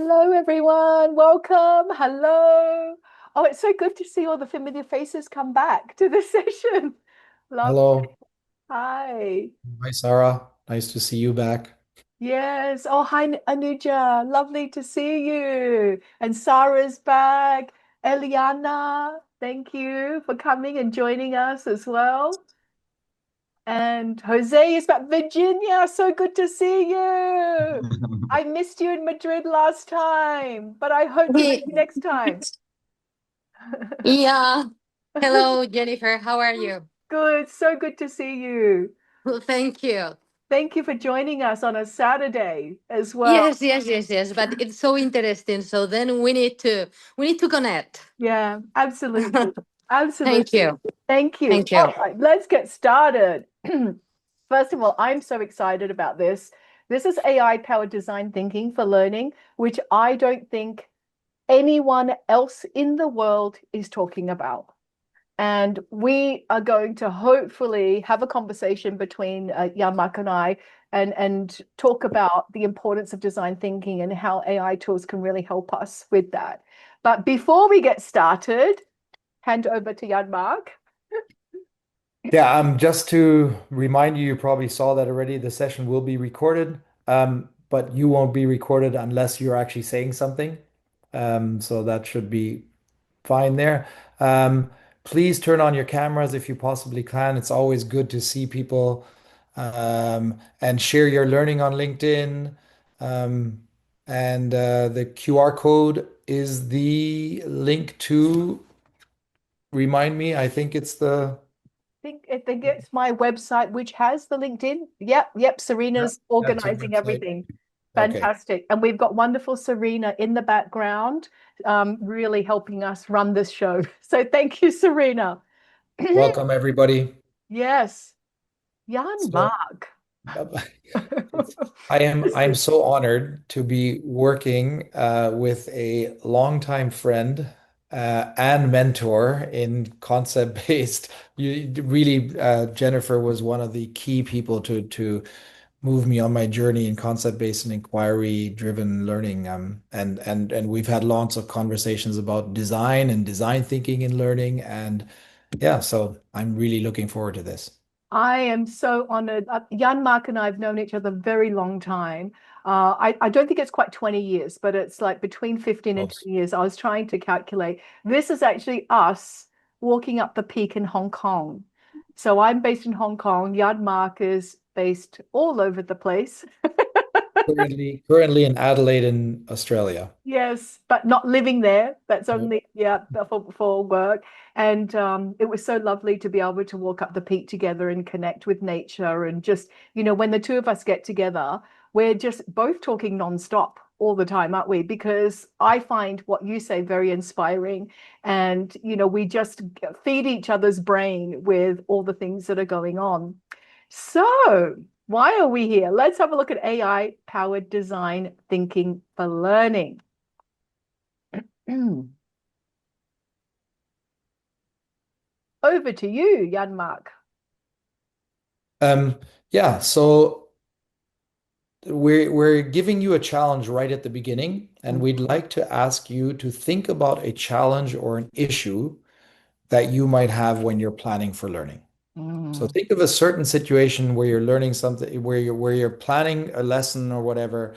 Hello, everyone. Welcome. Hello. Oh, it's so good to see all the familiar faces come back to the session. Love. Hello. Hi. Hi, Sarah. Nice to see you back. Yes. Oh, hi, Anuja. Lovely to see you. And Sarah's back. Eliana, thank you for coming and joining us as well. And Jose is back. Virginia, so good to see you. I missed you in Madrid last time, but I hope to see Ye- you next time. Yeah. Hello, Jennifer. How are you? Good, so good to see you. Well, thank you. Thank you for joining us on a Saturday as well. Yes. But it's so interesting. So then we need to connect. Yeah, absolutely. Thank Absolutely. you. Thank you. Thank All you. right, let's get started. First of all, I'm so excited about this. This is AI powered design thinking for learning, which I don't think anyone else in the world is talking about. And we are going to hopefully have a conversation between Jan-Mark and I and talk about the importance of design thinking and how AI tools can really help us with that. But before we get started, hand over to Jan-Mark. Yeah, just to remind you, you probably saw that already. The session will be recorded, but you won't be recorded unless you're actually saying something. So that should be fine there. Um, Please turn on your cameras if you possibly can. It's always good to see people, and share your learning on LinkedIn. Um, and the QR code is the link to remind me. I think it's the. I think it's my website, which has the LinkedIn. Yep. Yeah, Serena's that's your organizing website. everything. Okay. Fantastic. And we've got wonderful Serena in the background, really helping us run this show. So thank you, Serena. Welcome, everybody. Yes, Jan So, Mark. I'm so honored to be working with a longtime friend and mentor in concept-based. You really, Jennifer was one of the key people to move me on my journey in concept-based and inquiry-driven learning. And we've had lots of conversations about design and design thinking in learning. And yeah, so I'm really looking forward to this. I am so honored. Jan Mark and I have known each other a very long time. I don't think it's quite 20 years, but it's like between 15 and Close. 20 years. I was trying to calculate. This is actually us walking up the peak in Hong Kong. So I'm based in Hong Kong. Jan Mark is based all over the place. Currently in Adelaide in Australia. Yes, but not living there. That's only, yeah, for work. And it was so lovely to be able to walk up the peak together and connect with nature. And just, when the two of us get together, we're just both talking nonstop all the time, aren't we? Because I find what you say very inspiring. And, we just feed each other's brain with all the things that are going on. So, why are we here? Let's have a look at AI powered design thinking for learning. Over to you, Jan Mark. Um, yeah, so we're giving you a challenge right at the beginning, and we'd like to ask you to think about a challenge or an issue that you might have when you're planning for learning. So Mm. think of a certain situation where you're learning something, where you're planning a lesson or whatever.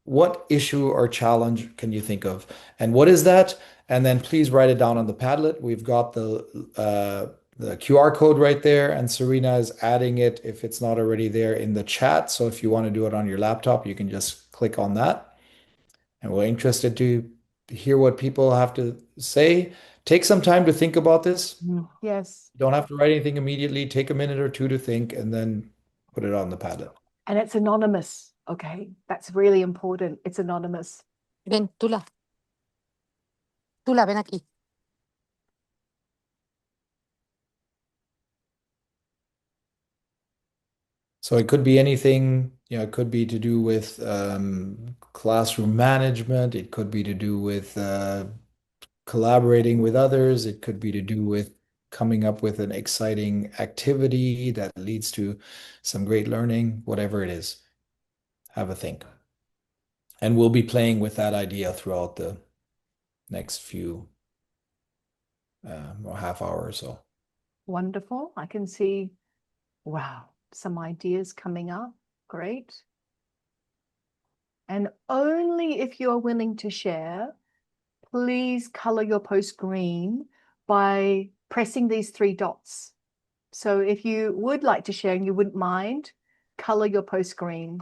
What issue or challenge can you think of? And what is that? And then please write it down on the Padlet. We've got the QR code right there, and Serena is adding it if it's not already there in the chat. So if you want to do it on your laptop, you can just click on that. And we're interested to hear what people have to say. Take some time to think about this. Yes. You don't have to write anything immediately. Take a minute or two to think and then put it on the Padlet. And it's anonymous. Okay. That's really important. It's anonymous. Ven, Tula, ven aquí. So it could be anything, it could be to do with classroom management. It could be to do with collaborating with others. It could be to do with coming up with an exciting activity that leads to some great learning, whatever it is. Have a think. And we'll be playing with that idea throughout the next few or half hour or so. Wonderful. I can see, wow, some ideas coming up. Great. And only if you're willing to share, please color your post green by pressing these three dots. So if you would like to share and you wouldn't mind, color your post green.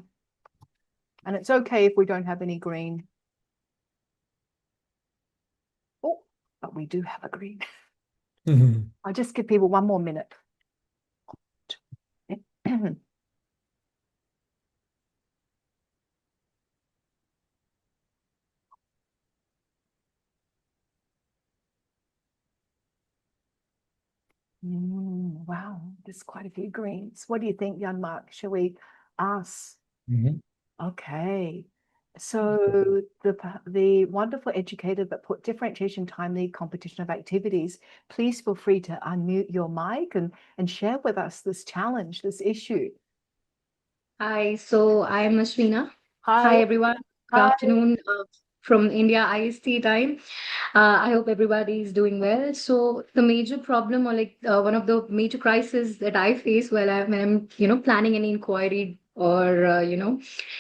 And it's okay if we don't have any green. Oh, but we do have a green. I'll just give people one more minute. Wow, there's quite a few greens. What do you think, Jan Mark? Shall we ask? Okay. So the wonderful educator that put differentiation, time lead, competition of activities, please feel free to unmute your mic and share with us this challenge, this issue. Hi, so I'm Ashwina. Hi. Hi, everyone. Good Hi. afternoon from India IST time. I hope everybody is doing well. So the major problem, or like one of the major crises that I face when I'm planning any inquiry or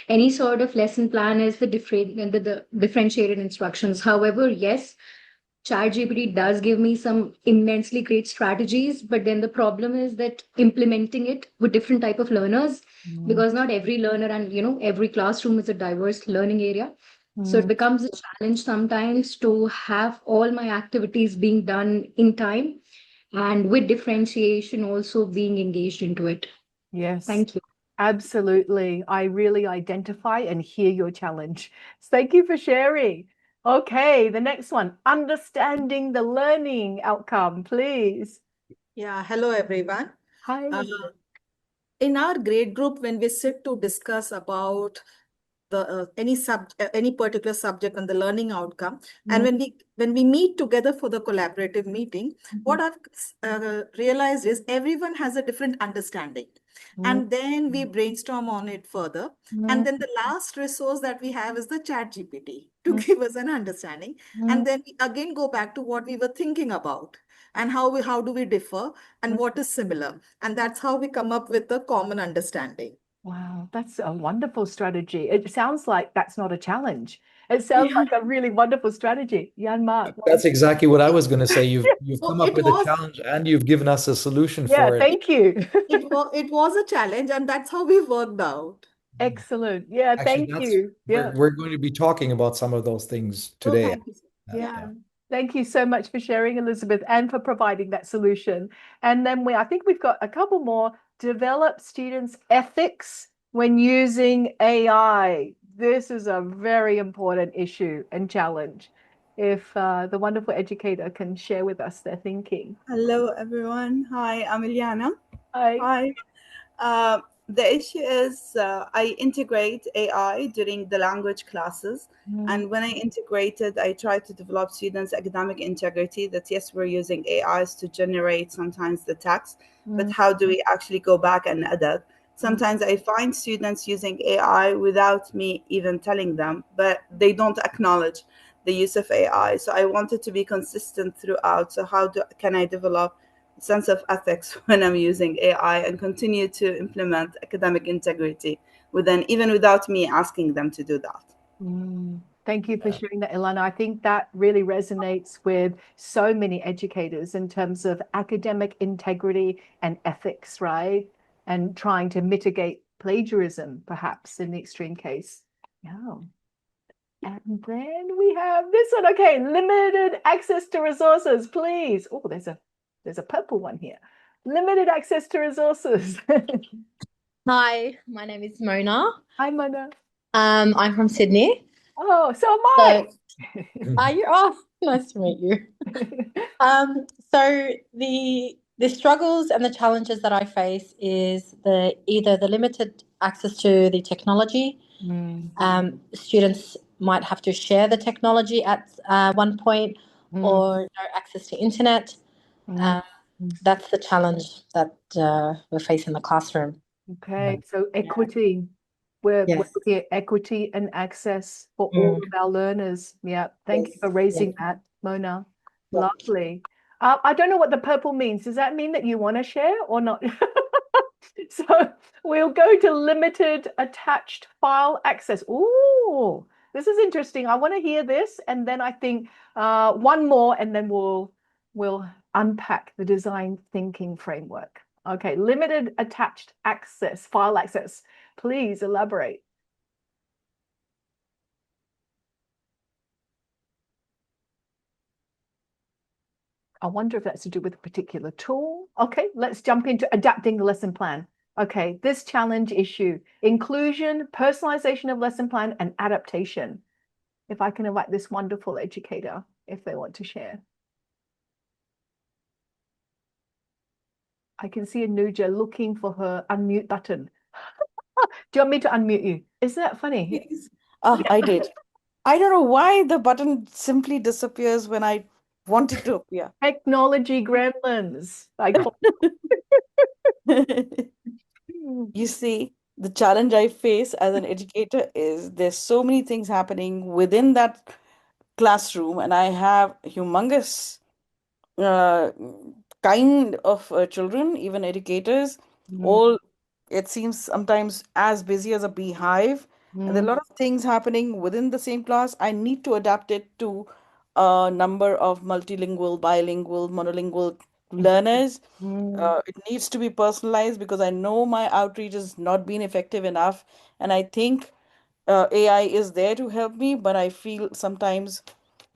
any sort of lesson plan is the differentiated instructions. However, yes, ChatGPT does give me some immensely great strategies, but then the problem is that implementing it with different type of learners, because not every learner and every classroom is a diverse learning area. So it becomes a challenge sometimes to have all my activities being done in time and with differentiation also being engaged into it. Yes. Thank you. Absolutely. I really identify and hear your challenge. Thank you for sharing. Okay, the next one, understanding the learning outcome, please. Yeah, hello everyone. Hi. In our grade group, when we sit to discuss about the any particular subject and the learning outcome, and when we meet together for the collaborative meeting, what I've realized is everyone has a different understanding, and then we brainstorm on it further, and then the last resource that we have is the chat GPT to give us an understanding, and then we again go back to what we were thinking about and how do we differ and what is similar, and that's how we come up with a common understanding. Wow, that's a wonderful strategy. It sounds like that's not a challenge. It sounds like a really wonderful strategy. Jan Mark. That's exactly what I was going to say. You've come up It with a was, challenge and you've given us a solution Yeah, for it. thank you. it was a challenge, and that's how we worked out. Excellent. Yeah, Actually, thank you. Yeah. we're going to be talking about some of those things Oh, today. thank you. Yeah. Thank you so much for sharing, Elizabeth, and for providing that solution. And then I think we've got a couple more. Develop students' ethics when using AI. This is a very important issue and challenge. If the wonderful educator can share with us their thinking. Hello, everyone. Hi, I'm Iliana. Hi. Hi. The issue is I integrate AI during the language classes. And when I integrate it, I try to develop students' academic integrity that, yes, we're using AIs to generate sometimes the text, but how do we actually go back and edit? Sometimes I find students using AI without me even telling them, but they don't acknowledge the use of AI. So I want it to be consistent throughout. So can I develop sense of ethics when I'm using AI and continue to implement academic integrity even without me asking them to do that? Thank you for sharing that, Ilana. I think that really resonates with so many educators in terms of academic integrity and ethics, right? And trying to mitigate plagiarism, perhaps in the extreme case. Yeah. And then we have this one. Okay, limited access to resources, please. Oh, there's a purple one here. Limited access to resources. Hi, my name is Mona. Hi, Mona. I'm from Sydney. Oh, so am I. Nice to meet you. So the struggles and the challenges that I face is either the limited access to the technology. Students might have to share the technology at one point, or no access to internet. That's the challenge that we face in the classroom. Okay, so equity. we're Yes. looking at equity and access for all of our learners. Yeah, thank you for raising that, Mona. Lovely. I don't know what the purple means. Does that mean that you want to share or not? So we'll go to limited attached file access. Ooh, this is interesting. I want to hear this, and then I think one more, and then we'll unpack the design thinking framework. Okay, limited attached access, file access. Please elaborate. I wonder if that's to do with a particular tool. Okay, let's jump into adapting the lesson plan. Okay, this challenge issue, inclusion, personalization of lesson plan, and adaptation. If I can invite this wonderful educator, if they want to share. I can see Anuja looking for her unmute button. Do you want me to unmute you? Isn't that funny? Please. I did. I don't know why the button simply disappears when I want it to appear. Technology gremlins. I call You see, the challenge I face as an educator is there's so many things happening within that classroom, and I have humongous uh, kind of children, even educators, all it seems sometimes as busy as a beehive. And there are a lot of things happening within the same class. I need to adapt it to a number of multilingual, bilingual, monolingual learners. It needs to be personalized because I know my outreach has not been effective enough. And I think AI is there to help me, but I feel sometimes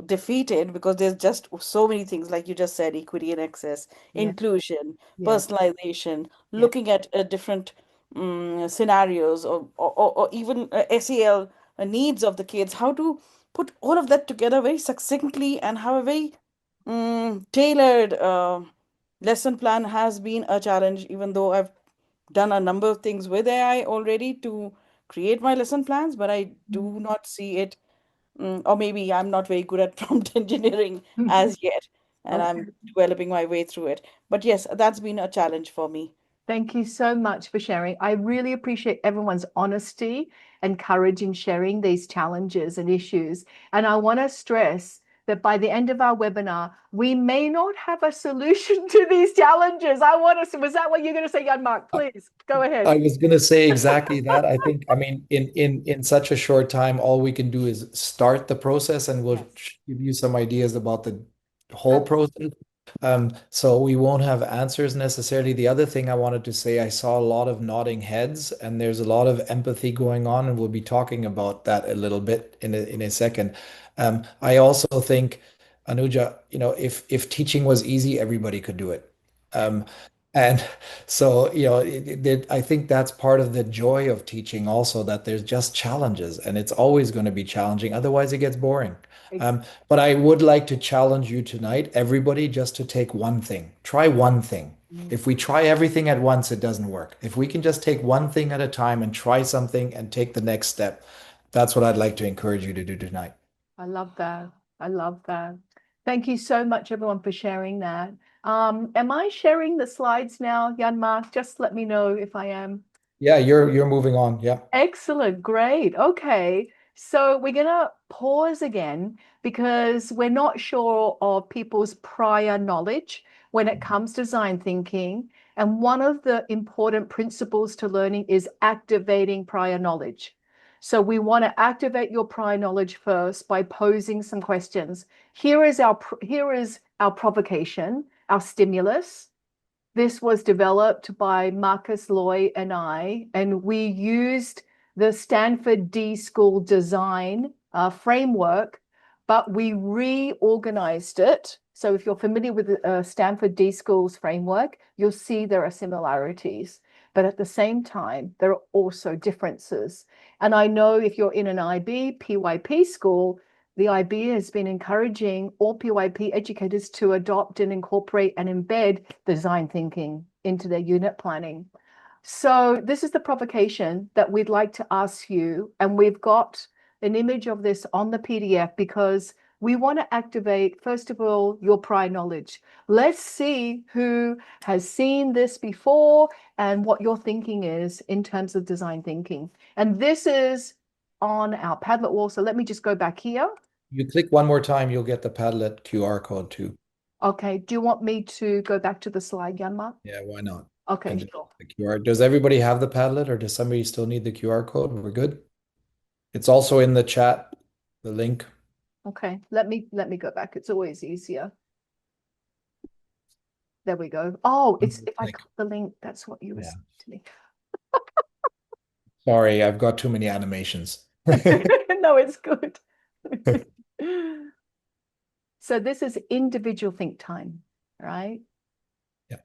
defeated because there's just so many things, like you just said, equity and access, Yeah, inclusion, yeah, personalization, yeah. looking at different scenarios, or even SEL needs of the kids, how to put all of that together very succinctly and have a very tailored lesson plan has been a challenge, even though I've done a number of things with AI already to create my lesson plans, but I do not see it. Or maybe I'm not very good at prompt engineering as yet, and Okay. I'm developing my way through it. But yes, that's been a challenge for me. Thank you so much for sharing. I really appreciate everyone's honesty and courage in sharing these challenges and issues. And I want to stress that by the end of our webinar, we may not have a solution to these challenges. Was that what you're going to say, Jan Mark? Please go ahead. I was going to say exactly that. I think, I mean, in such a short time, all we can do is start the process, and we'll give you some ideas about the whole process. So we won't have answers necessarily. The other thing I wanted to say, I saw a lot of nodding heads, and there's a lot of empathy going on, and we'll be talking about that a little bit in a second. I also think, Anuja, if teaching was easy, everybody could do it. Um, and so, I think that's part of the joy of teaching also, that there's just challenges, and it's always going to be challenging. Otherwise, it gets boring. But I would like to challenge you tonight, everybody, just to take one thing. Try one thing. If we try everything at once, it doesn't work. If we can just take one thing at a time and try something and take the next step, that's what I'd like to encourage you to do tonight. I love that. I love that. Thank you so much, everyone, for sharing that. Am I sharing the slides now, Jan Mark? Just let me know if I am. Yeah, you're moving on. Yeah. Excellent. Great. Okay. So we're going to pause again because we're not sure of people's prior knowledge when it comes to design thinking. And one of the important principles to learning is activating prior knowledge. So we want to activate your prior knowledge first by posing some questions. Here is our provocation, our stimulus. This was developed by Marcus Loy and I, and we used the Stanford D School design framework, but we reorganized it. So if you're familiar with the Stanford D School's framework, you'll see there are similarities, but at the same time, there are also differences. And I know if you're in an IB, PYP school, the IB has been encouraging all PYP educators to adopt and incorporate and embed design thinking into their unit planning. So this is the provocation that we'd like to ask you, and we've got an image of this on the PDF because we want to activate, first of all, your prior knowledge. Let's see who has seen this before and what your thinking is in terms of design thinking. And this is on our Padlet wall. So let me just go back here. You click one more time, you'll get the Padlet QR code too. Okay. Do you want me to go back to the slide, Yanma? Yeah, why not? Okay, And sure. the QR. Does everybody have the Padlet, or does somebody still need the QR code? We're good. It's also in the chat, the link. Okay, let me go back. It's always easier. There we go. Oh, it's if I click the link, that's what you were saying to me. Sorry, I've got too many animations. No, it's good. So this is individual think time, right? Yeah.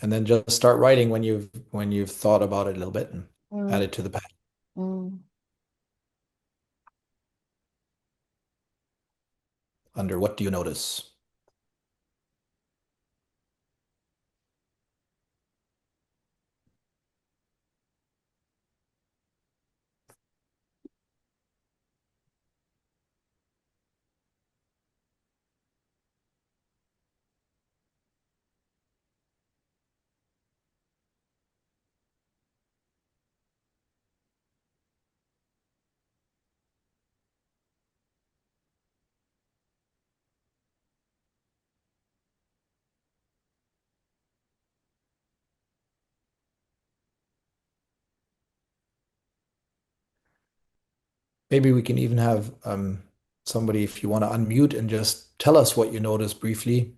And then just start writing when you've thought about it a little bit and add it to the pad. Under what do you notice? Maybe we can even have somebody, if you want to unmute and just tell us what you noticed briefly,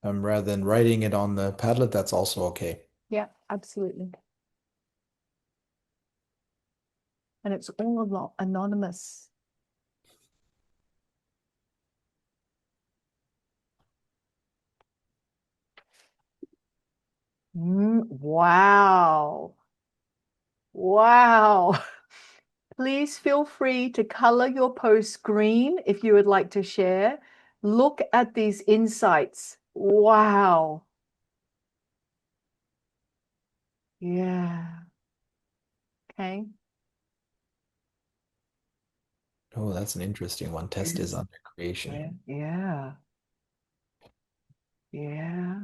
rather than writing it on the Padlet, that's also okay. Yeah, absolutely. And it's all anonymous. Wow. Wow. Please feel free to color your post green if you would like to share. Look at these insights. Wow. Yeah. Okay. Oh, that's an interesting one. Test is under creation. Yeah. Yeah.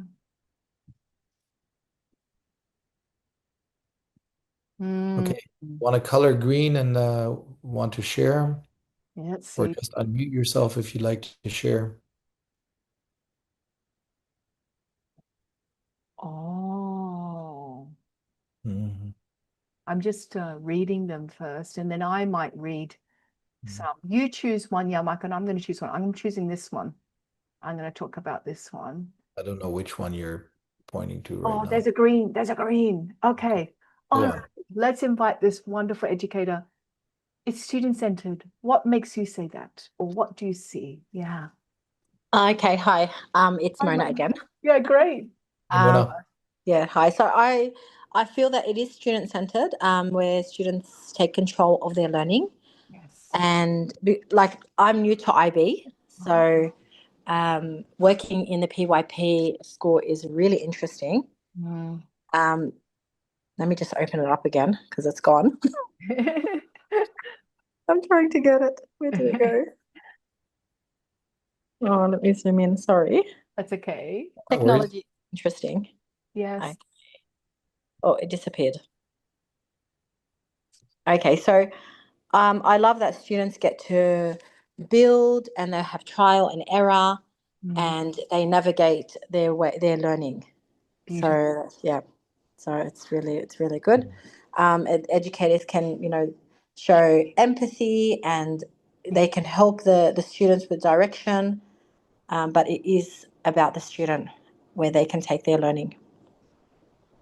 Okay. Want to color green and want to share? Let's Or see. just unmute yourself if you'd like to share. Oh. Mhm. I'm just reading them first, and then I might read some. You choose one, Yamak, and I'm going to choose one. I'm choosing this one. I'm going to talk about this one. I don't know which one you're pointing to right Oh, now. there's a green. There's a green. Okay. All Go right. on. Let's invite this wonderful educator. It's student-centered. What makes you say that? Or what do you see? Yeah. Okay, hi. It's Hi, Mona Mona. again. Yeah, great. Hey, Mona. Yeah, hi. So I feel that it is student-centered, where students take control of their learning. Yes. And like I'm new to IB, so working in the PYP school is really interesting. Let me just open it up again because it's gone. I'm trying to get it. Where did it go? Oh, let me zoom in. Sorry. That's okay. Technology is interesting. Yes. Okay. Oh, it disappeared. Okay, so I love that students get to build and they have trial and error and they navigate their learning. Beautiful. So yeah, so it's really good. Educators can show empathy and they can help the students with direction, but it is about the student where they can take their learning.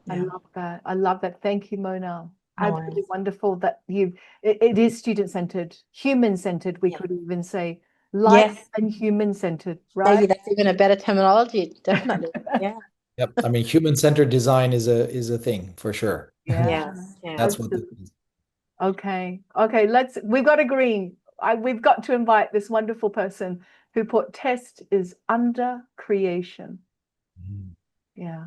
I love that. I love that. Thank you, Mona. No Absolutely worries. wonderful that it is student-centered, human-centered, we could even say, life Yes, and human-centered, maybe right? that's even a better terminology. Definitely. Yeah. Yep. I mean, human-centered design is a thing for sure. Yeah. Yes. Yeah. That's what this is. Okay. Okay, we've got a green. We've got to invite this wonderful person who put test is under creation. Yeah.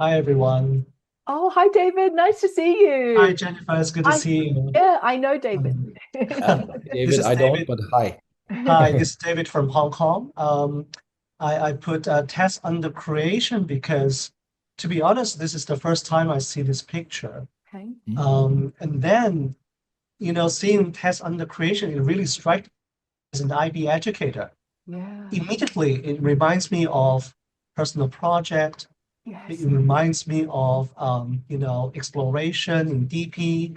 Hi, everyone. Oh, hi, David. Nice to see you. Hi, Jennifer. It's good to see you. Yeah, I know David. This David, is I don't, David. but hi. Hi, this is David from Hong Kong. I put test under creation because, to be honest, this is the first time I see this picture. Okay. And then, seeing test under creation, it really strikes me as an IB educator. Yeah. Immediately, it reminds me of personal project. It Yes. reminds me of, exploration in DP.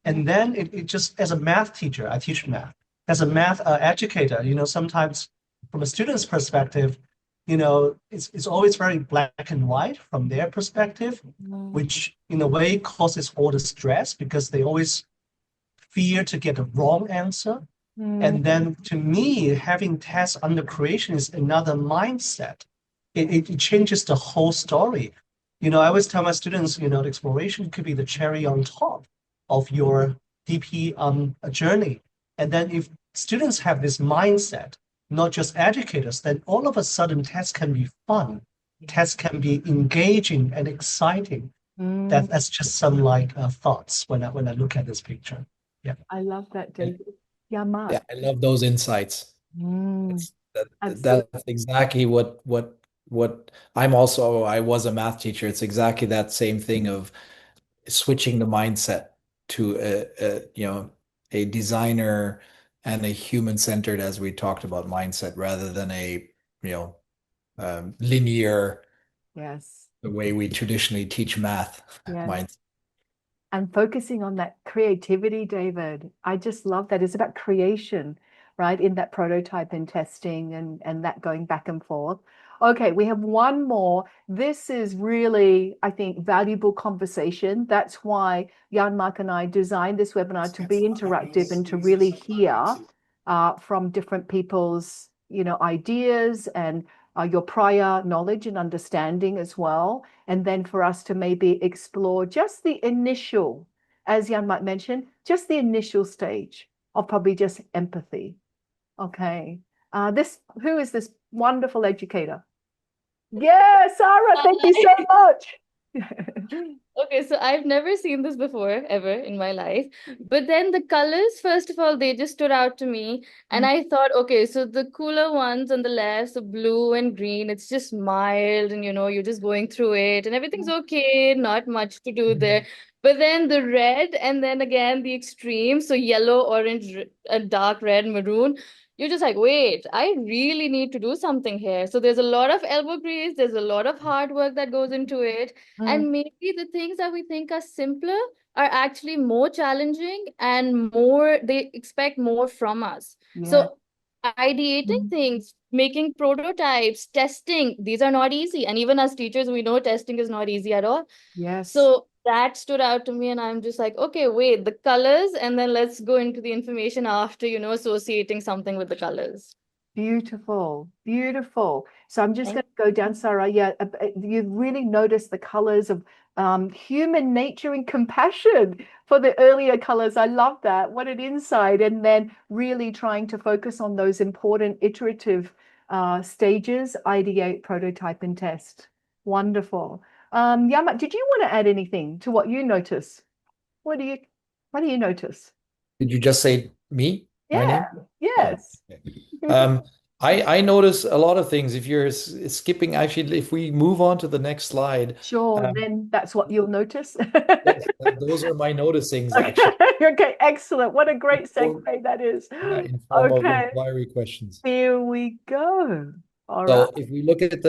And then it just, as a math teacher, I teach math. As a math educator, sometimes from a student's perspective, it's always very black and white from their perspective, which in a way causes all the stress because they always fear to get the wrong answer. And then to me, having tests under creation is another mindset. It changes the whole story. I always tell my students, the exploration could be the cherry on top of your DP journey. And then if students have this mindset, not just educators, then all of a sudden tests can be fun. Tests can be engaging and exciting. That's just some thoughts when I look at this picture. Yeah. I love that, And David. Yeah, Mark. yeah, I love those insights. Absolutely. That's exactly what I was a math teacher. It's exactly that same thing of switching the mindset to a designer and a human-centered, as we talked about, mindset rather than a linear, Yes. the way we traditionally teach math Yes. mindset. And focusing on that creativity, David. I just love that. It's about creation, right? In that prototype and testing and that going back and forth. Okay, we have one more. This is really, I think, valuable conversation. That's why Jan Mark and I designed this webinar to be interactive and to really hear from different people's, ideas and your prior knowledge and understanding as well. And then for us to maybe explore just the initial, as Jan might mention, just the initial stage of probably just empathy. Okay. Who is this wonderful educator? Yeah, Sarah, thank you so much. Okay, so I've never seen this before ever in my life. But then the colors, first of all, they just stood out to me. And I thought, okay, so the cooler ones on the left, so blue and green, it's just mild and you're just going through it and everything's okay, not much to do there. But then the red and then again the extreme, so yellow, orange, dark red, maroon. You're just like, wait, I really need to do something here. So there's a lot of elbow grease, there's a lot of hard work that goes into it. And maybe the things that we think are simpler are actually more challenging and they expect more from us. Yeah. So ideating things, making prototypes, testing, these are not easy. And even as teachers, we know testing is not easy at all. Yes. So that stood out to me and I'm just like, okay, wait, the colors, and then let's go into the information after, associating something with the colors. Beautiful, beautiful. So I'm just going to go down, Sarah. Yeah, you really notice the colors of human nature and compassion for the earlier colors. I love that. What an insight. And then really trying to focus on those important iterative stages, ideate, prototype, and test. Wonderful. Yama, did you want to add anything to what you notice? What do you notice? Did you just say me? My name? Yes. I notice a lot of things. If you're skipping, actually, if we move on to the next slide, Sure, then that's what you'll notice. yes, those are my noticings, actually. Okay, excellent. What a great segue that is. Yeah, in form of Okay, inquiry questions. here we go. All So right. if we look at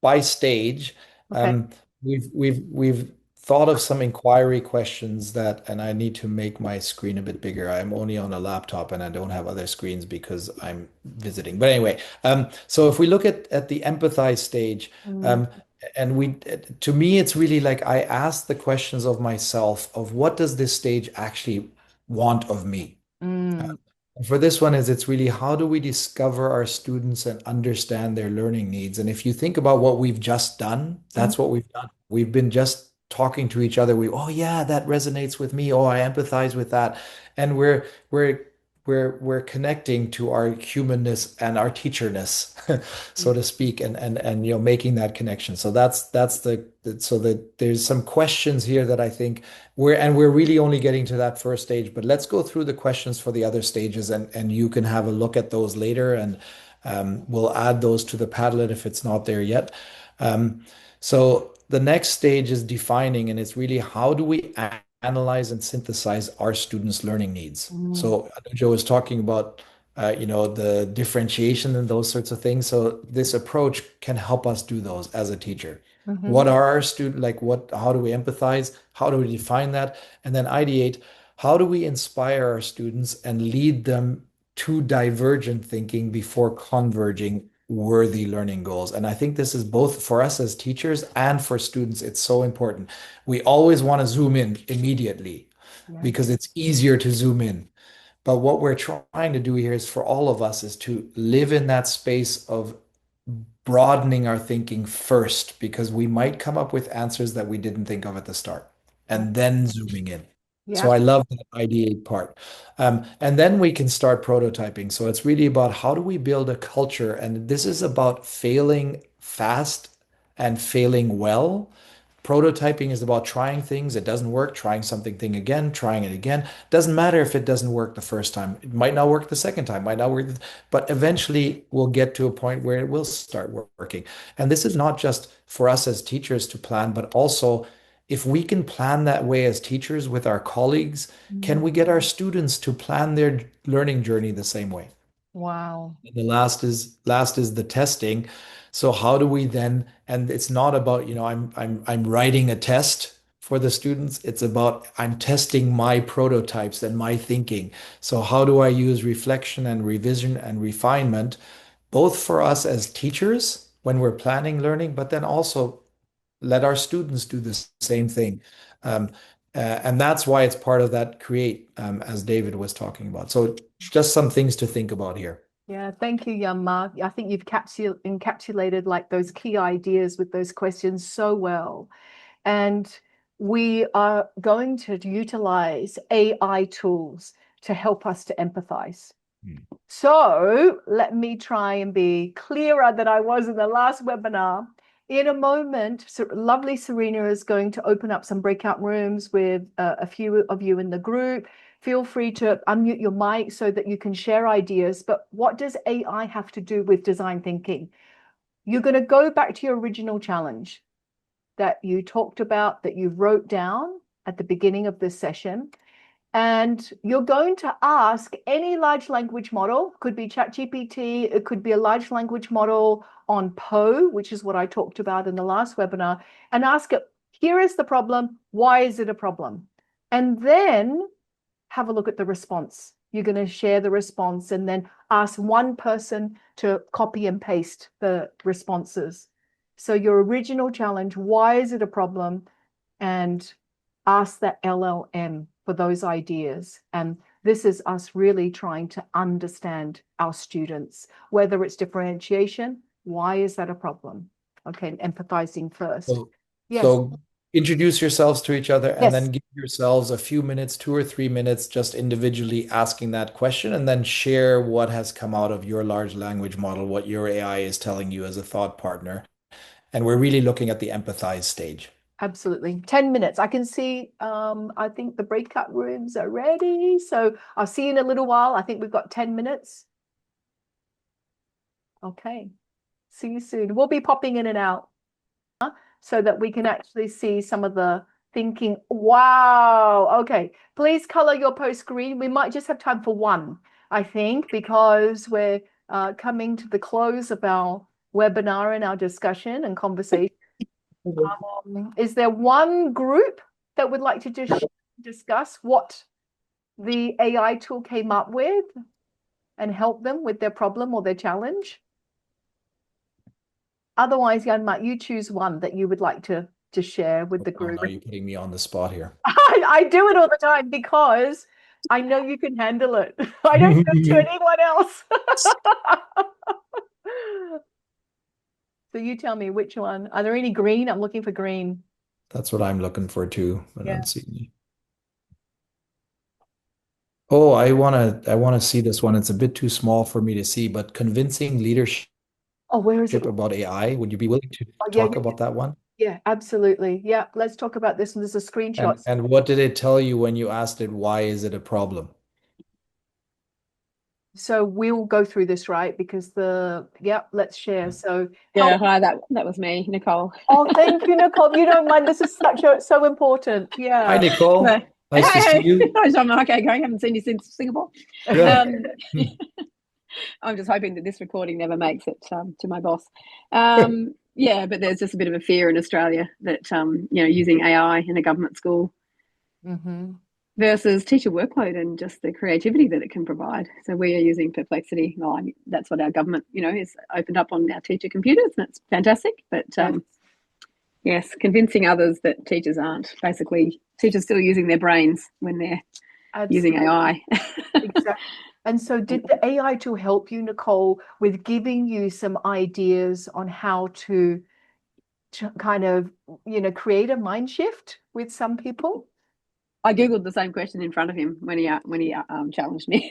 by stage, Okay. we've thought of some inquiry questions and I need to make my screen a bit bigger. I'm only on a laptop and I don't have other screens because I'm visiting. But anyway, so if we look at the empathize stage, and to me, it's really like I ask the questions of myself of what does this stage actually want of me? For this one it's really how do we discover our students and understand their learning needs? And if you think about what we've just done, that's what we've done. We've been just talking to each other. Oh yeah, that resonates with me. Oh, I empathize with that. And we're we're connecting to our humanness and our teacherness, so to speak, and making that connection. So that's so that there's some questions here that I think we're really only getting to that first stage, but let's go through the questions for the other stages, and you can have a look at those later, and we'll add those to the Padlet if it's not there yet. So the next stage is defining, and it's really how do we analyze and synthesize our students' learning needs. So Anuja was talking about the differentiation and those sorts of things. So this approach can help us do those as a teacher. What are our students like? How do we empathize? How do we define that? And then ideate, how do we inspire our students and lead them to divergent thinking before converging worthy learning goals? And I think this is both for us as teachers and for students. It's so important. We always want to zoom in immediately because it's easier to zoom in. But what we're trying to do here is for all of us is to live in that space of broadening our thinking first, because we might come up with answers that we didn't think of at the start, and then zooming in. So I love that ideate part. And then we can start prototyping. So it's really about how do we build a culture? And this is about failing fast and failing well. Prototyping is about trying things. It doesn't work, trying something again, trying it again. Doesn't matter if it doesn't work the first time. It might not work the second time, might not work, but eventually we'll get to a point where it will start working. And this is not just for us as teachers to plan, but also if we can plan that way as teachers with our colleagues, can we get our students to plan their learning journey the same way? Wow. And the last is the testing. So how do we then, and it's not about, I'm writing a test for the students. It's about I'm testing my prototypes and my thinking. So how do I use reflection and revision and refinement, both for us as teachers when we're planning learning, but then also let our students do the same thing. And that's why it's part of that create, as David was talking about. So just some things to think about here. Yeah, thank you, Jan-Mark. I think you've encapsulated like those key ideas with those questions so well. And we are going to utilize AI tools to help us to empathize. So let me try and be clearer than I was in the last webinar. In a moment, lovely Serena is going to open up some breakout rooms with a few of you in the group. Feel free to unmute your mic so that you can share ideas. But what does AI have to do with design thinking? You're going to go back to your original challenge that you talked about, that you wrote down at the beginning of this session. And you're going to ask any large language model, could be ChatGPT, it could be a large language model on Poe, which is what I talked about in the last webinar, and ask it, here is the problem, why is it a problem? And then have a look at the response. You're going to share the response and then ask one person to copy and paste the responses. So your original challenge, why is it a problem? And ask that LLM for those ideas. And this is us really trying to understand our students, whether it's differentiation, why is that a problem? Okay, empathizing first. Yes. So introduce yourselves to each other and Yes. then give yourselves a few minutes, 2 or 3 minutes, just individually asking that question, and then share what has come out of your large language model, what your AI is telling you as a thought partner. And we're really looking at the empathize stage. Absolutely. 10 minutes. I can see, I think the breakout rooms are ready. So I'll see you in a little while. I think we've got 10 minutes. Okay. See you soon. We'll be popping in and out so that we can actually see some of the thinking. Wow. Okay. Please color your post green. We might just have time for one, I think, because we're coming to the close of our webinar and our discussion and conversation. Is there one group that would like to just discuss what the AI tool came up with and help them with their problem or their challenge? Otherwise, Jan-Mark, you choose one that you would like to share with the group. Now you're putting me on the spot here. I do it all the time because I know you can handle it. I don't do it to anyone else. So you tell me which one. Are there any green? I'm looking for green. That's what I'm looking for too, but Yeah. I'm seeing you. Oh, I wanna see this one. It's a bit too small for me to see, but convincing leadership Oh, where is it? about AI. Would you be willing to Oh, yeah, talk about that one? yeah, absolutely. Yeah, let's talk about this. And there's a screenshot. And what did it tell you when you asked it, why is it a problem? So we'll go through this, right? Because let's share. So Yeah, hi, that was me, Nicole. oh, thank you, Nicole. You don't mind. This is so important. Yeah. Hi, Nicole. So, Nice to see you. I'm okay, going. Haven't seen you since Singapore. Yeah. I'm just hoping that this recording never makes it to my boss. Yeah, but there's just a bit of a fear in Australia that using AI in a government school versus teacher workload and just the creativity that it can provide. So we are using Perplexity. Well, that's what our government, is opened up on our teacher computers, and it's fantastic. But yes, convincing others that teachers aren't. Basically, teachers still using their brains when they're using AI. Exactly. And so did the AI tool help you, Nicole, with giving you some ideas on how to kind of, create a mind shift with some people? I Googled the same question in front of him when he challenged me.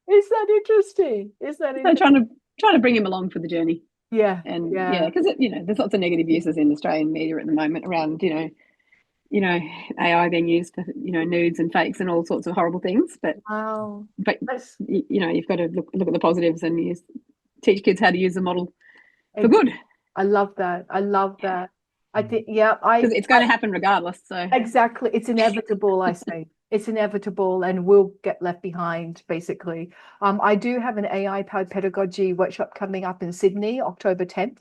Is that interesting? So trying to bring him along for the journey. Yeah. And because there's lots of negative uses in Australian media at the moment around AI being used for nudes and fakes and all sorts of horrible things. But you've got to look at the positives and teach kids how to use the model for good. I love that. I think because it's going to happen regardless. So exactly, it's inevitable. I say it's inevitable, and we'll get left behind. Basically, I do have an AI-powered pedagogy workshop coming up in Sydney, October 10th.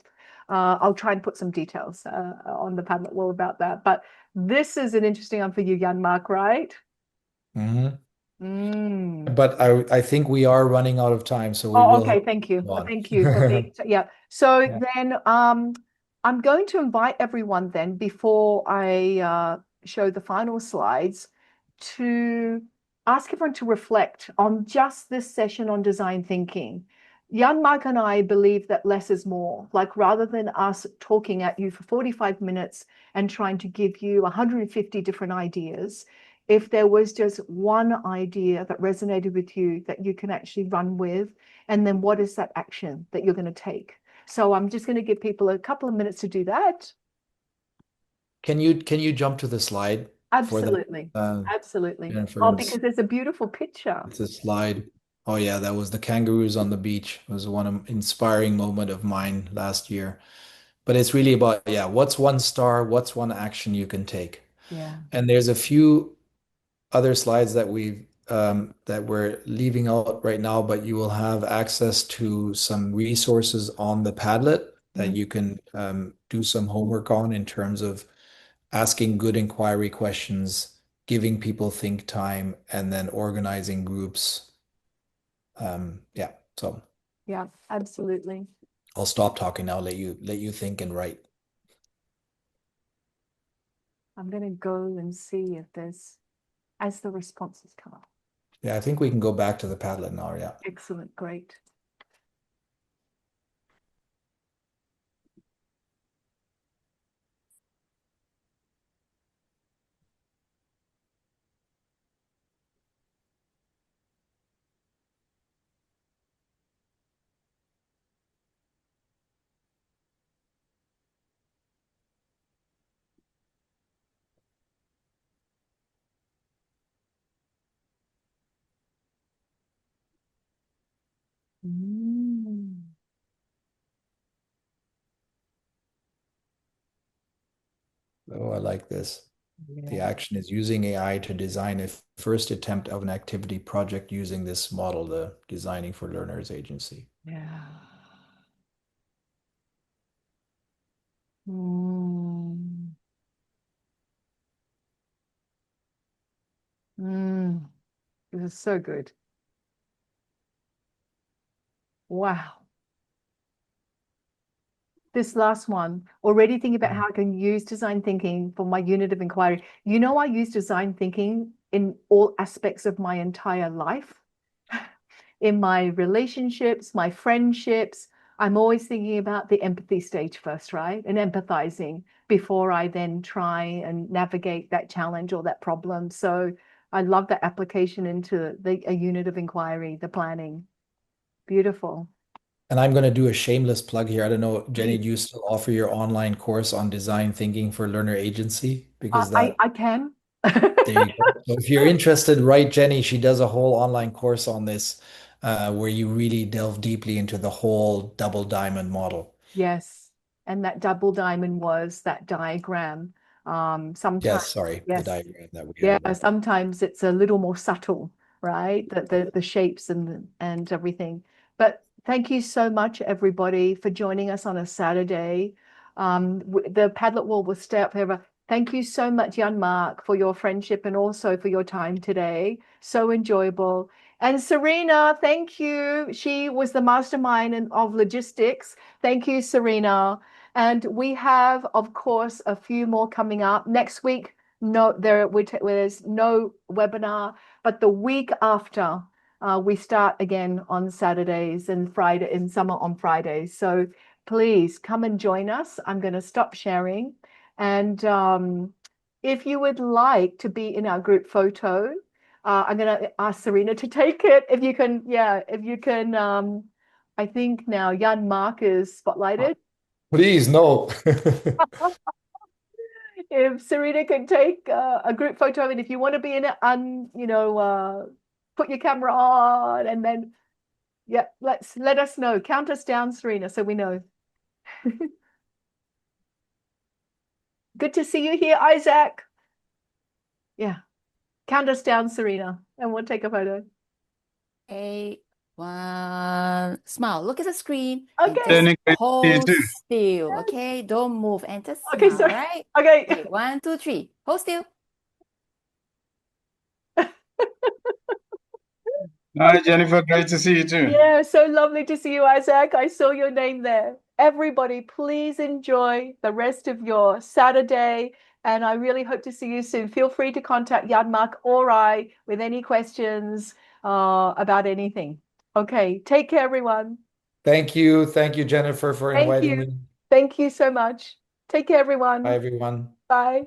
I'll try and put some details on the Padlet wall about that. But this is an interesting one for you, Jan-Mark, right? But I think we are running out of time, so we will. Okay, thank you. Thank you for being. So then, I'm going to invite everyone then, before I show the final slides, to ask everyone to reflect on just this session on design thinking. Jan-Mark and I believe that less is more. Like, rather than us talking at you for 45 minutes and trying to give you 150 different ideas, if there was just one idea that resonated with you that you can actually run with, and then what is that action that you're going to take? So I'm just going to give people a couple of minutes to do that. Can you jump to the slide? Absolutely. Absolutely. Because there's a beautiful picture. It's a slide. Oh yeah, that was the kangaroos on the beach. It was one inspiring moment of mine last year. But it's really about, what's one star, what's one action you can take? Yeah. And there's a few other slides that we're leaving out right now, but you will have access to some resources on the Padlet that you can do some homework on, in terms of asking good inquiry questions, giving people think time, and then organizing groups. Yeah, absolutely. I'll stop talking now, let you think and write. I'm going to go and see if there's, as the responses come up. Yeah, I think we can go back to the Padlet now. Yeah. Excellent. Great. Oh, I like this. The action is using AI to design a first attempt of an activity project using this model, the Designing for Learners agency. Yeah. This is so good. Wow. This last one, already thinking about how I can use design thinking for my unit of inquiry. I use design thinking in all aspects of my entire life. In my relationships, my friendships, I'm always thinking about the empathy stage first, right? And empathizing before I then try and navigate that challenge or that problem. So I love the application into a unit of inquiry, the planning. Beautiful. And I'm going to do a shameless plug here. I don't know, Jenny, Please. do you still offer your online course on design thinking for learner agency? Because that, I can. there you go. So if you're interested, write Jenny. She does a whole online course on this, where you really delve deeply into the whole double diamond model. Yes. And that double diamond was that diagram. Sometimes, Yes, sorry, the yes, diagram that we yeah, have. sometimes it's a little more subtle, right? The shapes and everything. But thank you so much, everybody, for joining us on a Saturday. The Padlet wall will stay up forever. Thank you so much, Jan Mark, for your friendship and also for your time today. So enjoyable. And Serena, thank you. She was the mastermind of logistics. Thank you, Serena. And we have, of course, a few more coming up next week. No, there's no webinar, but the week after, we start again on Saturdays and Friday, in summer on Fridays. So please come and join us. I'm going to stop sharing. And if you would like to be in our group photo, I'm going to ask Serena to take it. If you can, if you can, I think now Jan Mark is spotlighted. Please, no. If Serena can take a group photo, and if you want to be in it, put your camera on, and then let us know. Count us down, Serena, so we know. Good to see you here, Isaac. Yeah, count us down, Serena, and we'll take a photo. Okay, one, smile. Look at the screen. Okay. And Jenny, just great to see you hold too. still. Okay, don't move and just Okay, smile. sorry. Right? Okay. Okay, 1, 2, 3. Hold still. Hi, Jennifer. Great to see you too. Yeah, so lovely to see you, Isaac. I saw your name there. Everybody, please enjoy the rest of your Saturday, and I really hope to see you soon. Feel free to contact Yadmak or I with any questions about anything. Okay, take care, everyone. Thank you. Thank you, Jennifer, for Thank inviting you. me. Thank you so much. Take care, everyone. Bye, everyone. Bye.